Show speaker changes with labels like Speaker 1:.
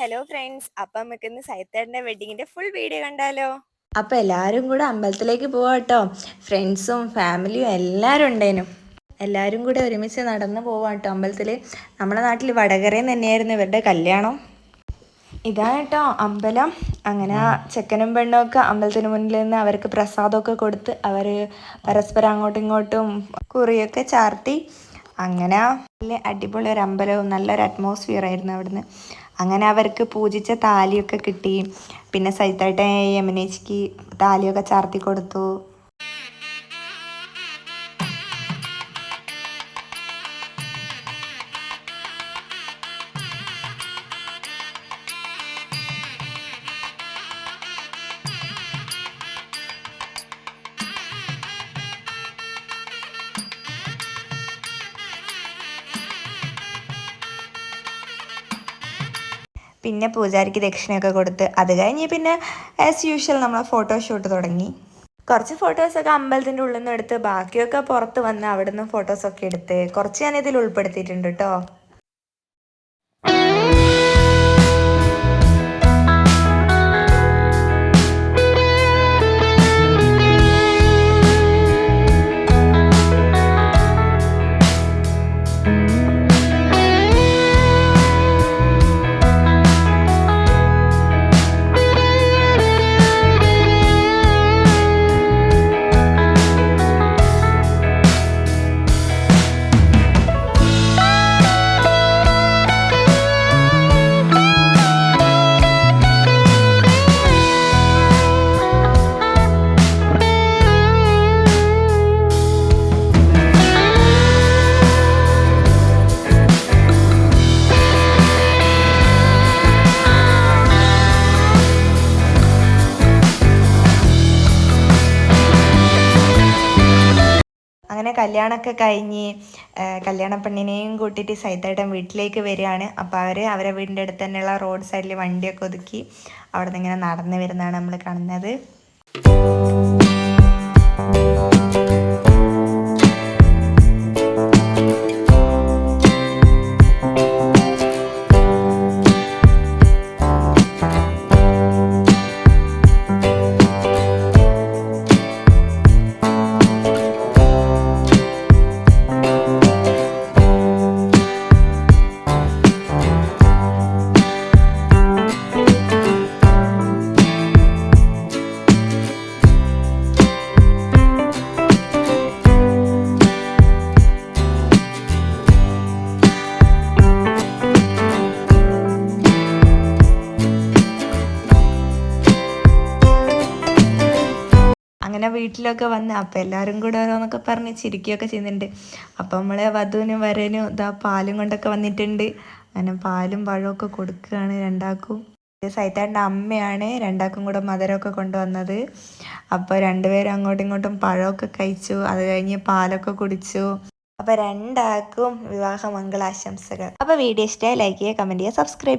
Speaker 1: Hello friends, അപ്പം നമുക്ക് ഇന്ന് സൈത്തേട്ടൻ്റെ വെഡിങ്ങിൻ്റെ ഫുൾ വീഡിയോ കണ്ടാലോ?
Speaker 2: അപ്പോൾ എല്ലാവരും കൂടെ അമ്പലത്തിലേക്ക് പോവാം കേട്ടോ. ഫ്രണ്ട്സും ഫാമിലിയും എല്ലാവരും ഉണ്ടേനു. എല്ലാവരും കൂടെ ഒരുമിച്ച് നടന്ന് പോവാം കേട്ടോ അമ്പലത്തിൽ. നമ്മുടെ നാട്ടിൽ വടകരയിൽ തന്നെയായിരുന്നു ഇവരുടെ കല്യാണം. ഇതാണ് കേട്ടോ അമ്പലം. അങ്ങനെ ചെക്കനും പെണ്ണും ഒക്കെ അമ്പലത്തിന് മുന്നിൽ നിന്ന് അവർക്ക് പ്രസാദമൊക്കെ കൊടുത്ത് അവർ പരസ്പരം അങ്ങോട്ടും ഇങ്ങോട്ടും കുറിയൊക്കെ ചാർത്തി. അങ്ങനെ നല്ല അടിപൊളി ഒരു അമ്പലവും നല്ലൊരു അറ്റ്മോസ്ഫിയർ ആയിരുന്നു അവിടുന്ന്. അങ്ങനെ അവർക്ക് പൂജിച്ച താലിയൊക്കെ കിട്ടി. പിന്നെ സൈത്തേട്ടൻ യമുനേച്ചിക്ക് താലിയൊക്കെ ചാർത്തി കൊടുത്തു. പിന്നെ പൂജാരിക്ക് ദക്ഷിണയൊക്കെ കൊടുത്ത് അത് കഴിഞ്ഞ് പിന്നെ ആസ് യൂഷ്വൽ നമ്മൾ ഫോട്ടോഷൂട്ട് തുടങ്ങി. കുറച്ച് ഫോട്ടോസൊക്കെ അമ്പലത്തിൻ്റെ ഉള്ളിൽ നിന്ന് എടുത്ത് ബാക്കിയൊക്കെ പുറത്ത് വന്ന് അവിടെ നിന്ന് ഫോട്ടോസൊക്കെ എടുത്ത് കുറച്ച് ഞാൻ ഇതിൽ ഉൾപ്പെടുത്തിയിട്ടുണ്ട് കേട്ടോ. അങ്ങനെ കല്യാണമൊക്കെ കഴിഞ്ഞ് കല്യാണ പെണ്ണിനെയും കൂട്ടിയിട്ട് സൈത്തേട്ടൻ വീട്ടിലേക്ക് വരികയാണ്. അപ്പോൾ അവരെ വീടിൻ്റെ അടുത്ത് തന്നെയുള്ള റോഡ് സൈഡിൽ വണ്ടിയൊക്കെ ഒതുക്കി അവിടെ നിന്ന് ഇങ്ങനെ നടന്നു വരുന്നതാണ് നമ്മൾ കാണുന്നത്. അങ്ങനെ വീട്ടിലൊക്കെ വന്ന് അപ്പോൾ എല്ലാവരും കൂടെ ഓരോന്നൊക്കെ പറഞ്ഞ് ചിരിക്കുകയൊക്കെ ചെയ്യുന്നുണ്ട്. അപ്പോൾ നമ്മൾ വധുവിനും വരനും ഇതാ പാലും കൊണ്ടൊക്കെ വന്നിട്ടുണ്ട്. അങ്ങനെ പാലും പഴമൊക്കെ കൊടുക്കുകയാണ് രണ്ടാൾക്കും. സൈത്തേട്ടൻ്റെ അമ്മയാണ് രണ്ടാൾക്കും കൂടെ മധുരമൊക്കെ കൊണ്ടുവന്നത്. അപ്പോൾ രണ്ടുപേരും അങ്ങോട്ടും ഇങ്ങോട്ടും പഴമൊക്കെ കഴിച്ചു. അത് കഴിഞ്ഞ് പാലൊക്കെ കുടിച്ചു. അപ്പോൾ രണ്ടാൾക്കും വിവാഹ മംഗളാശംസകൾ. അപ്പോൾ വീഡിയോ ഇഷ്ടമായി ലൈക്ക് ചെയ്യുക, കമൻറ്റ് ചെയ്യുക, സബ്സ്ക്രൈബ്